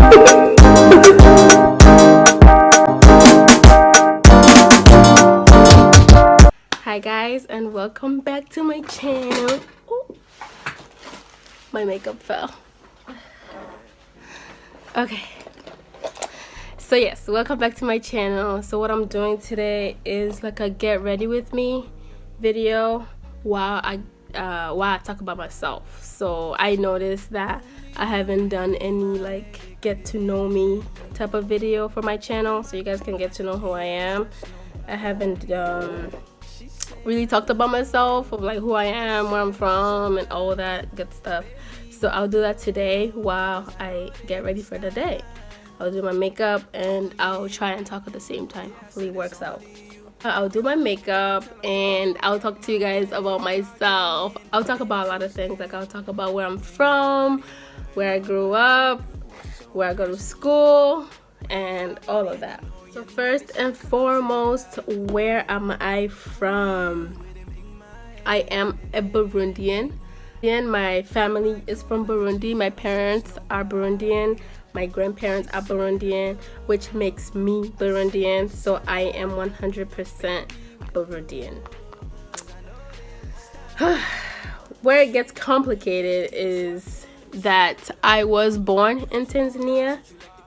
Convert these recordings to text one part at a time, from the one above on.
Hi guys, and welcome back to my channel. Ooh, my makeup fell. Okay, so yes, welcome back to my channel. So what I'm doing today is like a get ready with me video while I talk about myself. So I noticed that I haven't done any like get to know me type of video for my channel, so you guys can get to know who I am. I haven't really talked about myself, of like who I am, where I'm from, and all that good stuff. So I'll do that today while I get ready for the day. I'll do my makeup and I'll try and talk at the same time. Hopefully it works out. I'll do my makeup and I'll talk to you guys about myself. I'll talk about a lot of things. Like I'll talk about where I'm from, where I grew up, where I go to school, and all of that. So first and foremost, where am I from? I am a Burundian. And my family is from Burundi. My parents are Burundian. My grandparents are Burundian, which makes me Burundian. So I am 100% Burundian. Where it gets complicated is that I was born in Tanzania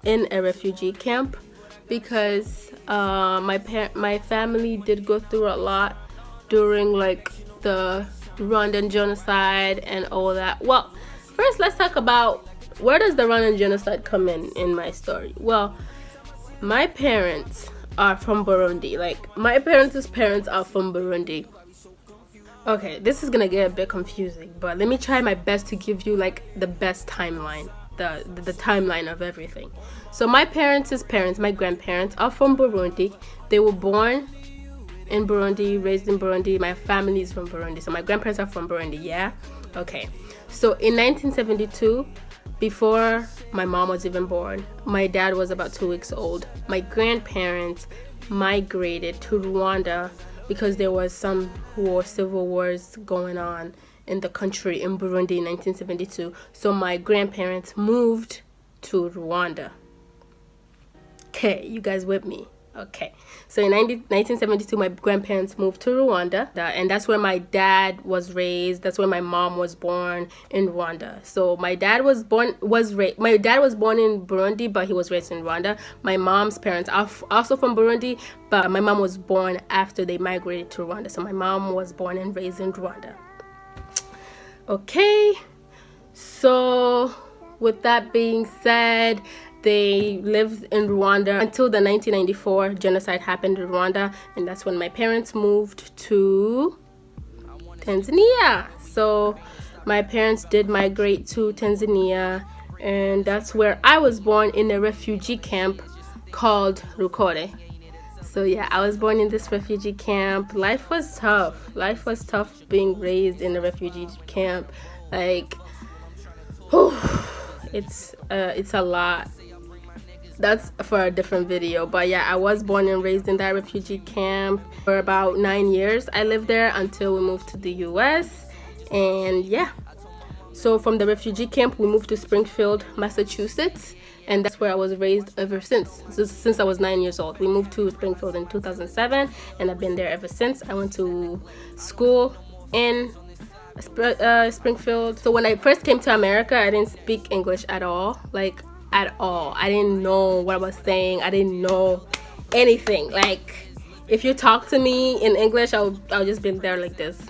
in a refugee camp, because my family did go through a lot during like the Rwandan genocide and all that. Well, first let's talk about where does the Rwandan genocide come in my story. Well, my parents are from Burundi. Like my parents' parents are from Burundi. Okay, this is gonna get a bit confusing, but let me try my best to give you like the best timeline. The timeline of everything. So my parents' parents, my grandparents, are from Burundi. They were born in Burundi, raised in Burundi. My family is from Burundi. So my grandparents are from Burundi, yeah? Okay. So in 1972, before my mom was even born, my dad was about 2 weeks old. My grandparents migrated to Rwanda because there was some civil wars going on in the country in Burundi in 1972. So my grandparents moved to Rwanda. Okay, you guys with me? Okay, so in 1972 my grandparents moved to Rwanda, and that's where my dad was raised. That's where my mom was born, in Rwanda. So my dad was born in Burundi, but he was raised in Rwanda. My mom's parents are also from Burundi, but my mom was born after they migrated to Rwanda. So my mom was born and raised in Rwanda. Okay, so with that being said, they lived in Rwanda until the 1994 genocide happened in Rwanda, and that's when my parents moved to Tanzania. So my parents did migrate to Tanzania, and that's where I was born, in a refugee camp called Rukore. So yeah, I was born in this refugee camp. Life was tough. Life was tough being raised in a refugee camp. Like, whew, it's a lot. That's for a different video. But yeah, I was born and raised in that refugee camp for about 9 years. I lived there until we moved to the US. And yeah, so from the refugee camp we moved to Springfield, Massachusetts, and that's where I was raised ever since. Since I was 9 years old. We moved to Springfield in 2007, and I've been there ever since. I went to school in Springfield. So when I first came to America, I didn't speak English at all. Like, at all. I didn't know what I was saying. I didn't know anything. Like, if you talk to me in English, I'll just be there like this.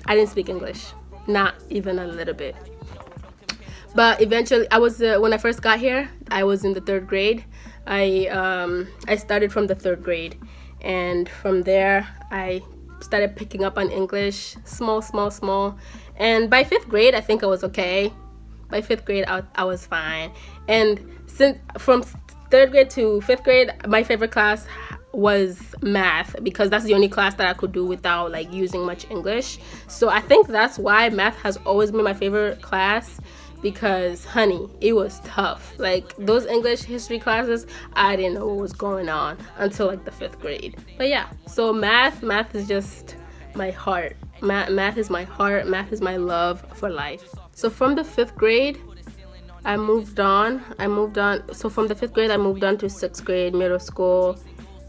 I didn't speak English, not even a little bit. But eventually, I was when I first got here, I was in the 3rd grade. I started from the 3rd grade, and from there I started picking up on English, small. And by 5th grade, I think I was okay. By 5th grade, I was fine. And since from 3rd grade to 5th grade, my favorite class was math, because that's the only class that I could do without like using much English. So I think that's why math has always been my favorite class, because honey, it was tough. Like those English history classes, I didn't know what was going on until like the 5th grade. But yeah, so math is just my heart. Math is my heart. Math is my love for life. So from the 5th grade, I moved on. So from the 5th grade, I moved on to 6th grade, middle school.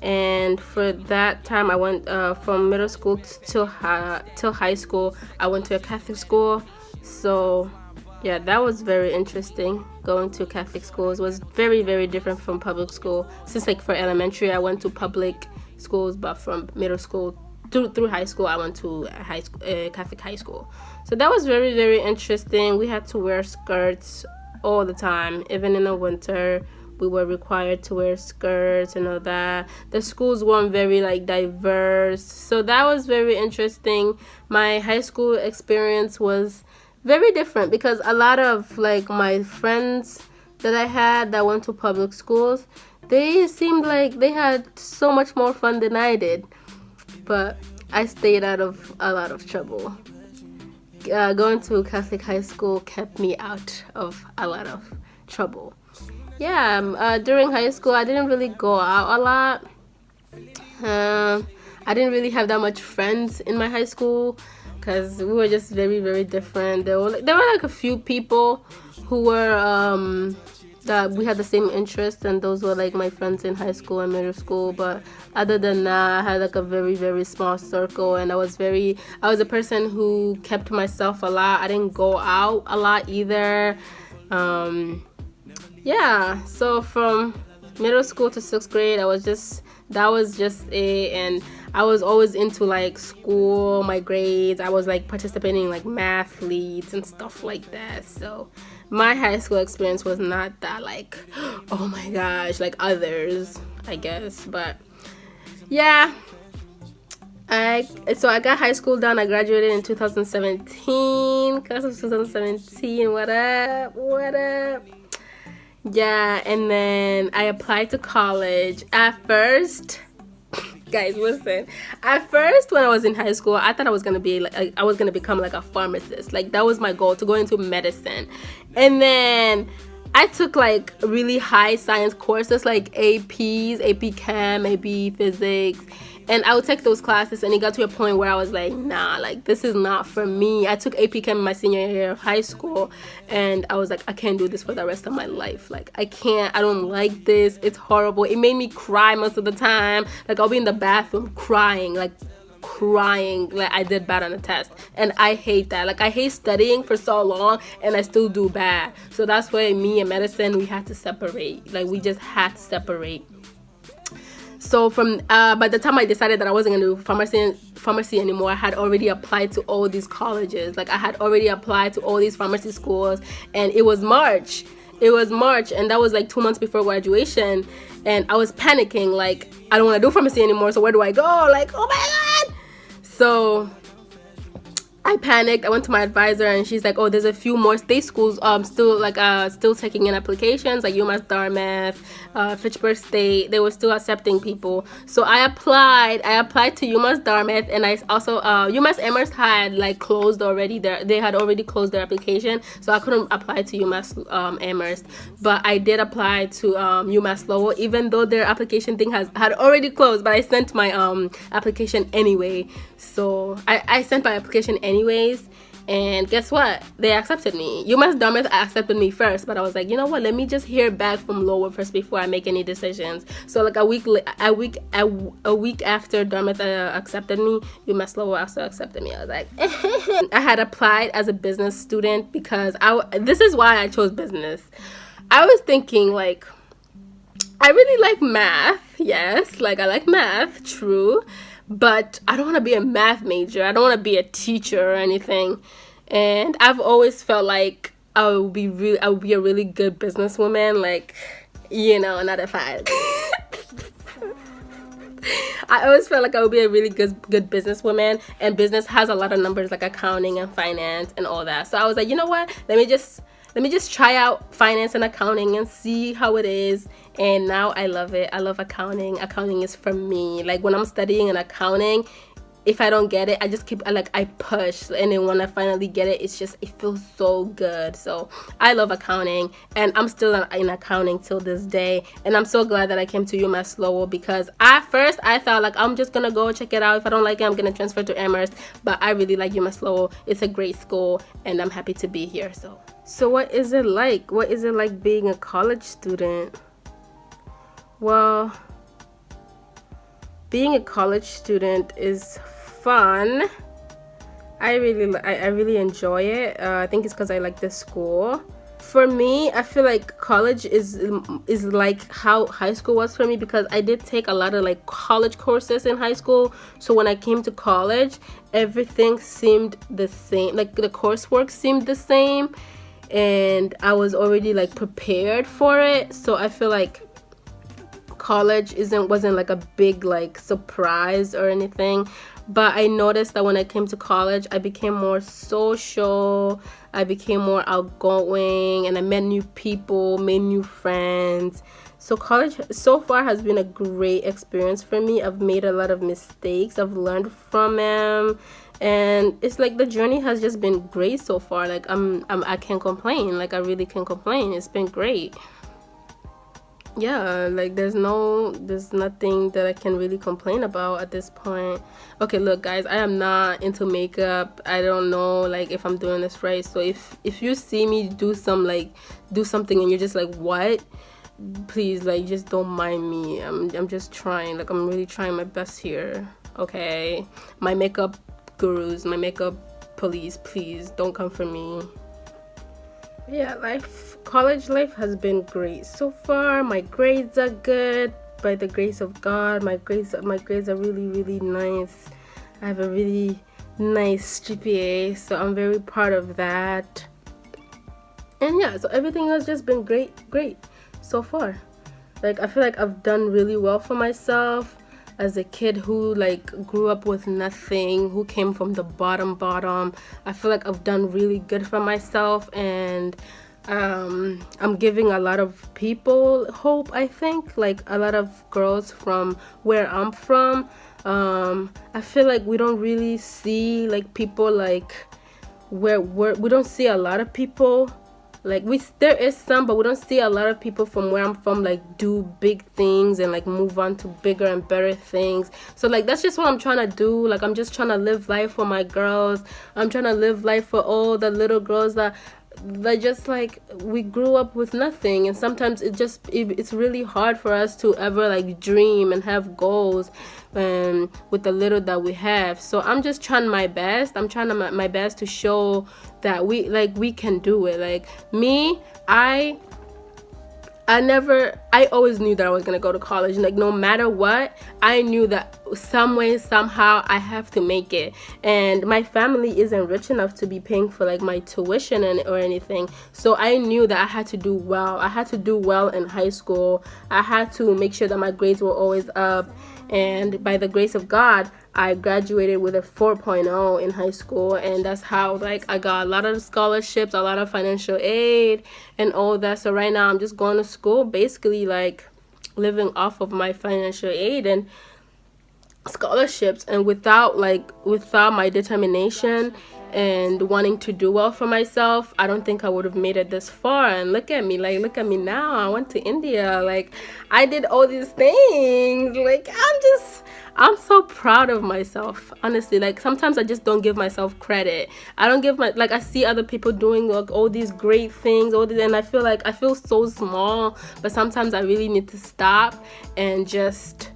And for that time, I went from middle school till high school. I went to a Catholic school. So yeah, that was very interesting. Going to Catholic schools was very, very different from public school. Since like for elementary, I went to public schools, but from middle school through high school, I went to a Catholic high school. So that was very, very interesting. We had to wear skirts all the time, even in the winter. We were required to wear skirts and all that. The schools weren't very like diverse, so that was very interesting. My high school experience was very different because a lot of like my friends that I had that went to public schools, they seemed like they had so much more fun than I did. But I stayed out of a lot of trouble. Going to Catholic high school kept me out of a lot of trouble. Yeah, during high school, I didn't really go out a lot. I didn't really have that much friends in my high school because we were just very, very different. There were like a few people who were that we had the same interests, and those were like my friends in high school and middle school. But other than that, I had like a very, very small circle, and I was a person who kept to myself a lot. I didn't go out a lot either. Yeah, so from middle school to 6th grade, that was just it. And I was always into like school, my grades. I was like participating in like math leads and stuff like that. So my high school experience was not that like, oh my gosh, like others, I guess. But yeah, I got high school done. I graduated in 2017. Class of 2017. What up? Yeah, and then I applied to college. At first, guys, listen. At first, when I was in high school, I thought I was gonna become like a pharmacist. Like that was my goal, to go into medicine. And then I took like really high science courses like APs, AP Chem, AP Physics. And I would take those classes, and it got to a point where I was like, nah, like this is not for me. I took AP Chem in my senior year of high school, and I was like, I can't do this for the rest of my life. Like I don't like this. It's horrible. It made me cry most of the time. Like I'll be in the bathroom crying like I did bad on a test, and I hate that. Like I hate studying for so long and I still do bad. So that's why me and medicine, we had to separate. Like we just had to separate. So from by the time I decided that I wasn't going to do pharmacy anymore, I had already applied to all these colleges. Like I had already applied to all these pharmacy schools, and it was March, and that was like 2 months before graduation. And I was panicking, like I don't want to do pharmacy anymore, so where do I go? Like, oh my god. So I panicked. I went to my advisor, and she's like, oh, there's a few more state schools still taking in applications, like UMass Dartmouth, Fitchburg State. They were still accepting people. So I applied to UMass Dartmouth, and I also UMass Amherst had like closed already. They had already closed their application, so I couldn't apply to UMass Amherst. But I did apply to UMass Lowell, even though their application thing had already closed. But I sent my application anyway. So I sent my application anyways, and guess what? They accepted me. UMass Dartmouth accepted me first, but I was like, you know what? Let me just hear back from Lowell first before I make any decisions. So like a week after Dartmouth accepted me, UMass Lowell also accepted me. I was like, I had applied as a business student because this is why I chose business. I was thinking like, I really like math. Yes, like I like math, true. But I don't want to be a math major. I don't want to be a teacher or anything. And I've always felt like I would be a really good businesswoman. Like, you know, not if I always felt like I would be a really good businesswoman. And business has a lot of numbers like accounting and finance and all that. So I was like, you know what? Let me just try out finance and accounting and see how it is. And now I love it. I love accounting. Accounting is for me. Like when I'm studying in accounting, if I don't get it, I just I push. And then when I finally get it, it feels so good. So I love accounting, and I'm still in accounting till this day. And I'm so glad that I came to UMass Lowell, because at first I thought like I'm just gonna go check it out. If I don't like it, I'm gonna transfer to Amherst. But I really like UMass Lowell. It's a great school, and I'm happy to be here. So So what is it like? What is it like being a college student? Well, being a college student is fun. I really enjoy it. I think it's because I like the school. For me, I feel like college is like how high school was for me, because I did take a lot of like college courses in high school. So when I came to college, everything seemed the same. Like the coursework seemed the same, and I was already like prepared for it. So I feel like college wasn't like a big like surprise or anything. But I noticed that when I came to college, I became more social, I became more outgoing, and I met new people, made new friends. So college so far has been a great experience for me. I've made a lot of mistakes, I've learned from them, and it's like the journey has just been great so far. Like I can't complain. Like I really can't complain. It's been great. Yeah, like there's nothing that I can really complain about at this point. Okay, look guys, I am not into makeup. I don't know like if I'm doing this right. So if you see me do something and you're just like, what? Please, like, just don't mind me. I'm just trying. Like, I'm really trying my best here. Okay, my makeup gurus, my makeup police, please don't come for me. Yeah, college life has been great so far. My grades are good, by the grace of God. My grades are really, really nice. I have a really nice GPA, so I'm very proud of that. And yeah, so everything has just been great so far. Like I feel like I've done really well for myself as a kid who like grew up with nothing, who came from the bottom. I feel like I've done really good for myself, and I'm giving a lot of people hope. I think like a lot of girls from where I'm from, I feel like we don't really see like people like we don't see a lot of people. Like there is some, but we don't see a lot of people from where I'm from like do big things and like move on to bigger and better things. So like that's just what I'm trying to do. Like I'm just trying to live life for my girls. I'm trying to live life for all the little girls that just like we grew up with nothing, and sometimes it's really hard for us to ever like dream and have goals with the little that we have. So I'm just trying my best. I'm trying my best to show that we can do it. Like me, I always knew that I was gonna go to college, and like no matter what, I knew that some way somehow I have to make it. And my family isn't rich enough to be paying for like my tuition or anything, so I knew that I had to do well. I had to do well in high school. I had to make sure that my grades were always up, and by the grace of God, I graduated with a 4.0 in high school, and that's how like I got a lot of scholarships, a lot of financial aid and all that. So right now I'm just going to school, basically like living off of my financial aid and scholarships. And without my determination and wanting to do well for myself, I don't think I would have made it this far. And look at me now. I went to India, like I did all these things. Like I'm so proud of myself, honestly. Like sometimes I just don't give myself credit. I see other people doing like all these great things, and I feel so small. But sometimes I really need to stop and just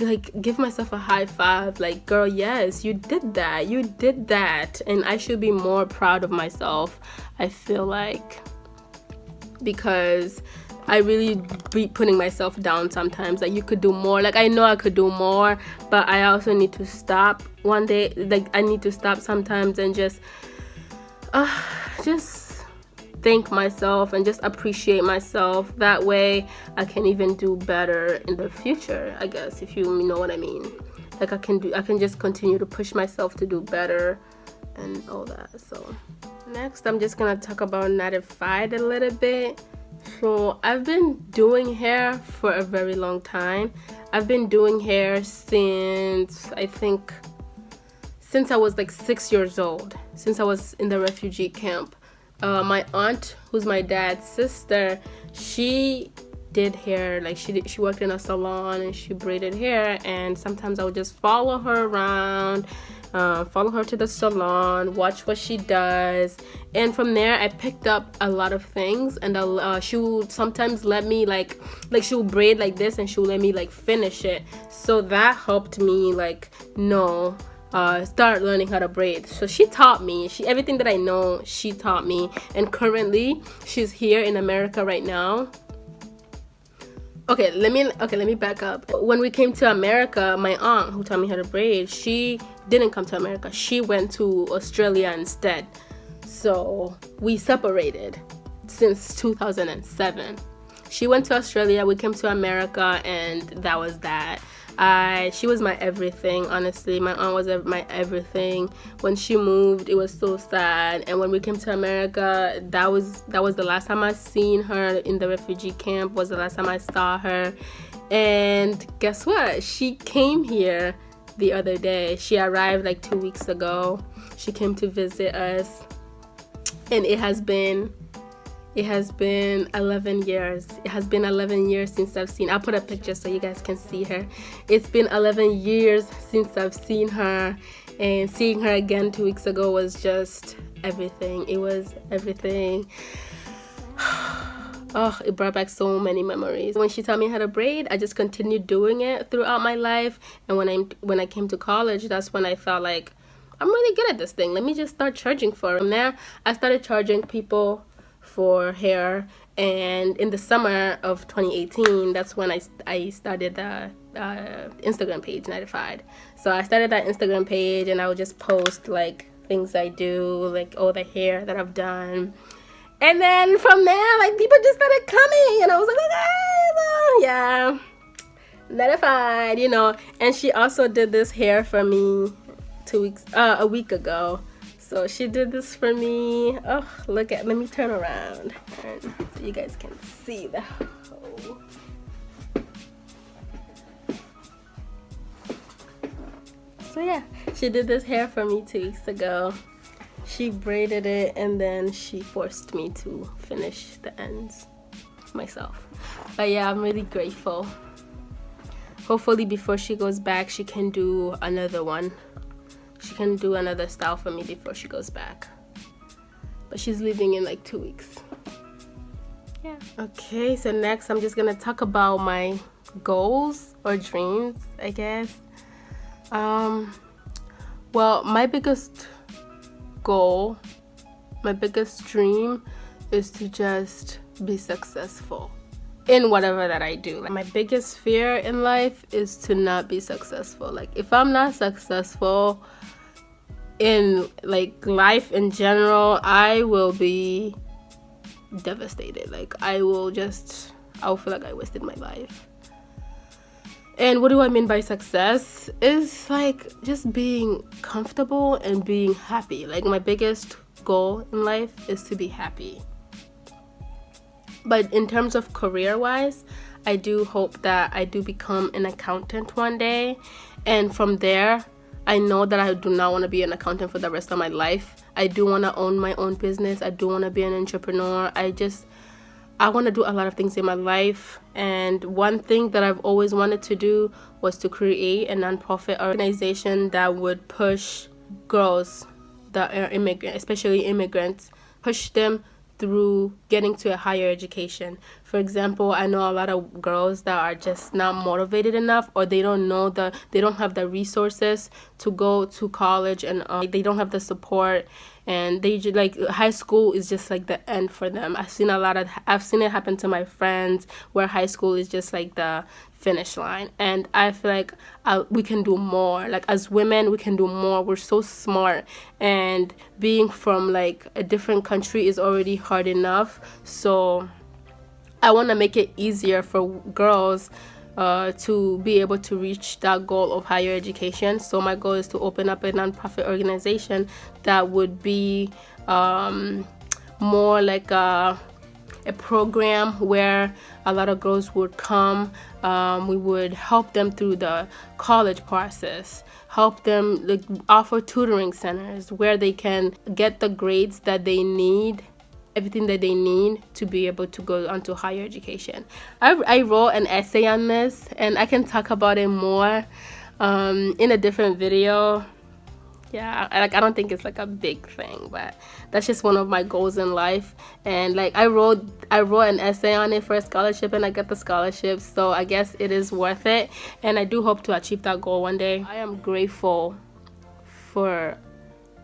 like give myself a high five. Like, girl, yes, you did that, and I should be more proud of myself, I feel like, because I really be putting myself down sometimes. Like, you could do more. Like, I know I could do more, but I also need to stop one day. Like, I need to stop sometimes and just thank myself and just appreciate myself. That way I can even do better in the future, I guess, if you know what I mean. Like I can just continue to push myself to do better and all that. So next I'm just gonna talk about Natified a little bit. So I've been doing hair for a very long time. I've been doing hair since I was like 6 years old, since I was in the refugee camp. My aunt, who's my dad's sister, she did hair. Like she worked in a salon and she braided hair, and sometimes I would just follow her around follow her to the salon, watch what she does, and from there I picked up a lot of things. And she will sometimes let me like she'll braid like this and she'll let me like finish it, so that helped me like start learning how to braid. So she taught me, everything that I know she taught me. And currently she's here in America right now. Okay, let me back up. When we came to America, my aunt who taught me how to braid, she didn't come to America. She went to Australia instead. So we separated since 2007. She went to Australia, we came to America, and that was that. She was my everything, honestly. My aunt was my everything. When she moved, it was so sad. And when we came to America, that was the last time I seen her. In the refugee camp was the last time I saw her. And guess what? She came here the other day. She arrived like 2 weeks ago. She came to visit us. And it has been 11 years. It has been 11 years since I've seen. I'll put a picture so you guys can see her. It's been 11 years since I've seen her, and seeing her again 2 weeks ago was just everything. It was everything. Oh, it brought back so many memories. When she taught me how to braid, I just continued doing it throughout my life. And when I came to college, that's when I felt like I'm really good at this thing. Let me just start charging for it. From there, I started charging people for hair, and in the summer of 2018, that's when I started the Instagram page, 95. So I started that Instagram page, and I would just post like things I do, like all the hair that I've done. And then from there, like people just started coming, and I was like, okay, well, yeah, 95, you know. And she also did this hair for me a week ago. So she did this for me. Oh, let me turn around so you guys can see the whole. So yeah, she did this hair for me 2 weeks ago. She braided it, and then she forced me to finish the ends myself. But yeah, I'm really grateful. Hopefully before she goes back, she can do another one. She can do another style for me before she goes back. But she's leaving in like 2 weeks. Yeah. Okay, so next I'm just gonna talk about my goals or dreams, I guess. Well, my biggest goal, my biggest dream is to just be successful in whatever that I do. Like, my biggest fear in life is to not be successful. Like, if I'm not successful in like life in general, I will be devastated. Like, I'll feel like I wasted my life. And what do I mean by success? Is like just being comfortable and being happy. Like, my biggest goal in life is to be happy. But in terms of career-wise, I do hope that I do become an accountant one day. And from there, I know that I do not want to be an accountant for the rest of my life. I do want to own my own business. I do want to be an entrepreneur. I want to do a lot of things in my life. And one thing that I've always wanted to do was to create a nonprofit organization that would push girls that are immigrants, especially immigrants, push them through getting to a higher education. For example, I know a lot of girls that are just not motivated enough, or they don't have the resources to go to college, and they don't have the support, and they just, like, high school is just like the end for them. I've seen it happen to my friends where high school is just like the finish line. And I feel like we can do more. Like, as women, we can do more. We're so smart, and being from like a different country is already hard enough. So I want to make it easier for girls to be able to reach that goal of higher education. So my goal is to open up a nonprofit organization that would be more like a program where a lot of girls would come. We would help them through the college process, help them, like, offer tutoring centers where they can get the grades that they need, everything that they need to be able to go on to higher education. I wrote an essay on this, and I can talk about it more in a different video. Yeah, like I don't think it's like a big thing, but that's just one of my goals in life. And like I wrote an essay on it for a scholarship, and I got the scholarship, so I guess it is worth it, and I do hope to achieve that goal one day. I am grateful for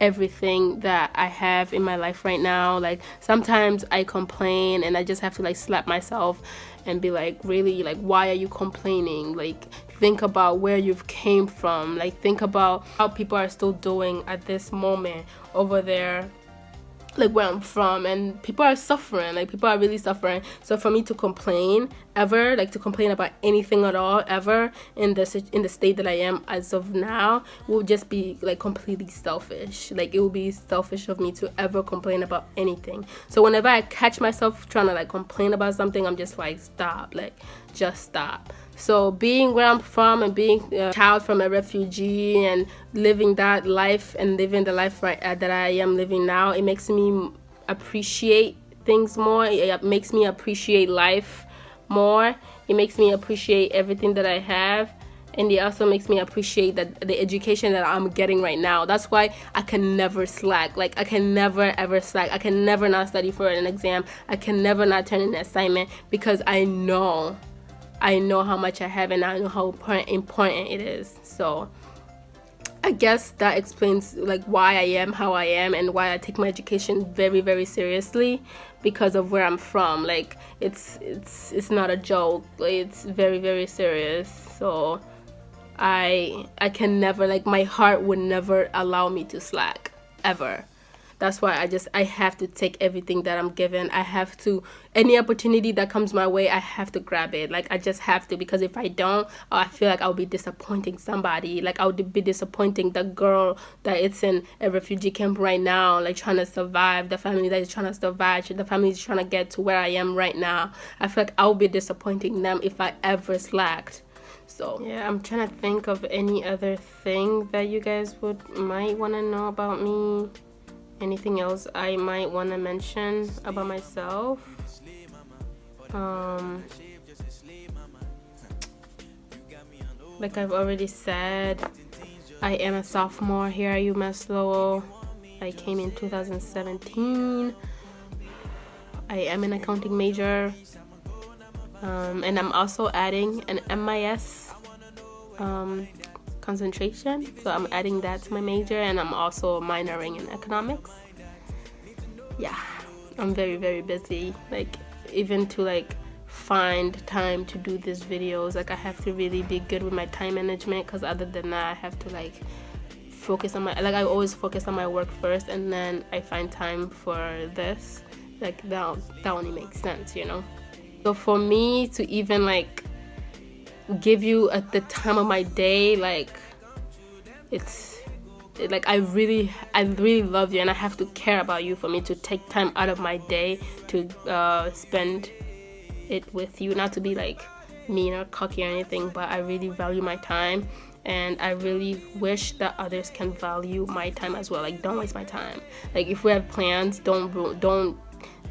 everything that I have in my life right now. Like sometimes I complain and I just have to like slap myself and be like, really, like why are you complaining? Like think about where you've came from. Like think about how people are still doing at this moment over there, like where I'm from, and people are suffering. Like people are really suffering. So for me to complain ever, like to complain about anything at all ever in the state that I am as of now, will just be like completely selfish. Like it will be selfish of me to ever complain about anything. So whenever I catch myself trying to like complain about something, I'm just like, stop, like just stop. So being where I'm from and being a child from a refugee and living that life and living the life that I am living now, it makes me appreciate things more. It makes me appreciate life more. It makes me appreciate everything that I have. And it also makes me appreciate the education that I'm getting right now. That's why I can never slack. Like I can never ever slack. I can never not study for an exam. I can never not turn in an assignment, because I know how much I have, and I know how important it is. So I guess that explains like why I am how I am, and why I take my education very, very seriously, because of where I'm from. Like it's not a joke. Like, it's very, very serious. So I can never, like my heart would never allow me to slack ever. That's why I have to take everything that I'm given. I have to, any opportunity that comes my way, I have to grab it. Like I just have to, because if I don't, I feel like I'll be disappointing somebody. Like I would be disappointing the girl that it's in a refugee camp right now, like trying to survive, the family that is trying to survive, the family is trying to get to where I am right now. I feel like I'll be disappointing them if I ever slacked. So yeah, I'm trying to think of any other thing that you guys might want to know about me. Anything else I might want to mention about myself? Like I've already said, I am a sophomore here at UMass Lowell. I came in 2017. I am an accounting major, and I'm also adding an MIS concentration, so I'm adding that to my major, and I'm also minoring in economics. Yeah, I'm very, very busy, like even to like find time to do these videos, like I have to really be good with my time management, because other than that I have to like focus on my, like I always focus on my work first, and then I find time for this. Like that only makes sense, you know. So for me to even like give you at the time of my day, like like I really love you, and I have to care about you for me to take time out of my day to spend it with you. Not to be like mean or cocky or anything, but I really value my time, and I really wish that others can value my time as well. Like don't waste my time. Like if we have plans, don't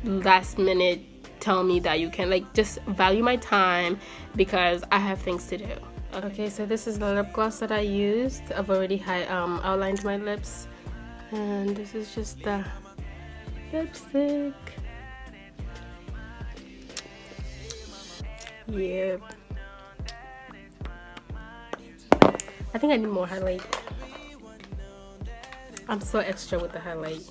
last minute tell me that you can. Like just value my time, because I have things to do. Okay, so this is the lip gloss that I used. I've already outlined my lips, and this is just the lipstick. Yeah, I think I need more highlight. I'm so extra with the highlight.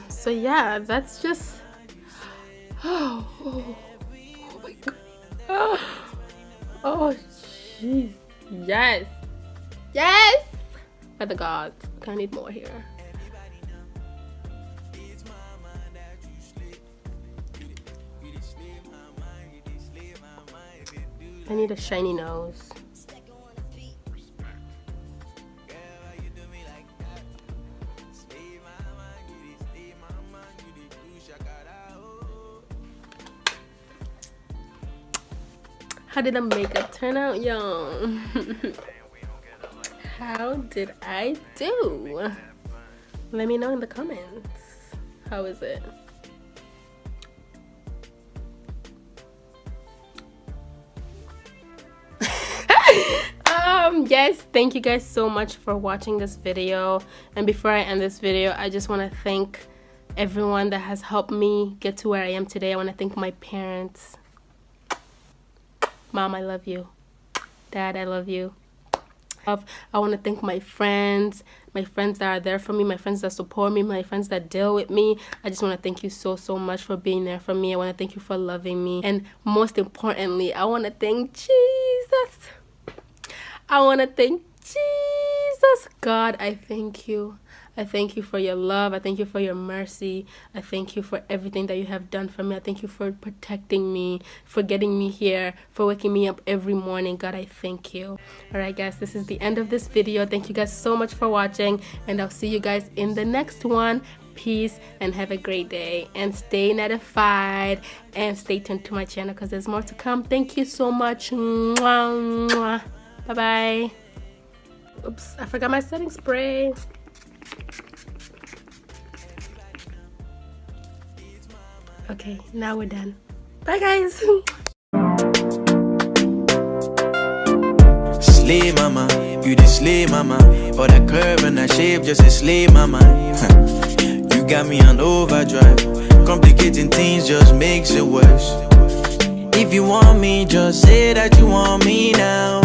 So yeah, that's just oh my god. Oh jeez. Yes. By the gods. Okay, I need more here. I need a shiny nose. How did the makeup turn out, y'all? How did I do? Let me know in the comments. How is it? guys, thank you guys so much for watching this video. And before I end this video, I just want to thank everyone that has helped me get to where I am today. I want to thank my parents. Mom, I love you. Dad, I love you. I want to thank my friends that are there for me, my friends that support me, my friends that deal with me. I just want to thank you so much for being there for me. I want to thank you for loving me. And most importantly, I want to thank Jesus. I want to thank Jesus. God, I thank you. I thank you for your love. I thank you for your mercy. I thank you for everything that you have done for me. I thank you for protecting me, for getting me here, for waking me up every morning. God, I thank you. All right, guys, this is the end of this video. Thank you guys so much for watching, and I'll see you guys in the next one. Peace and have a great day, and stay notified and stay tuned to my channel because there's more to come. Thank you so much. Bye bye. Oops, I forgot my setting spray. Okay, now we're done. Bye guys. Slay mama, you the slay mama. For that curve and that shape, just a slay mama. You got me on overdrive. Complicating things just makes it worse. If you want me, just say that you want me now.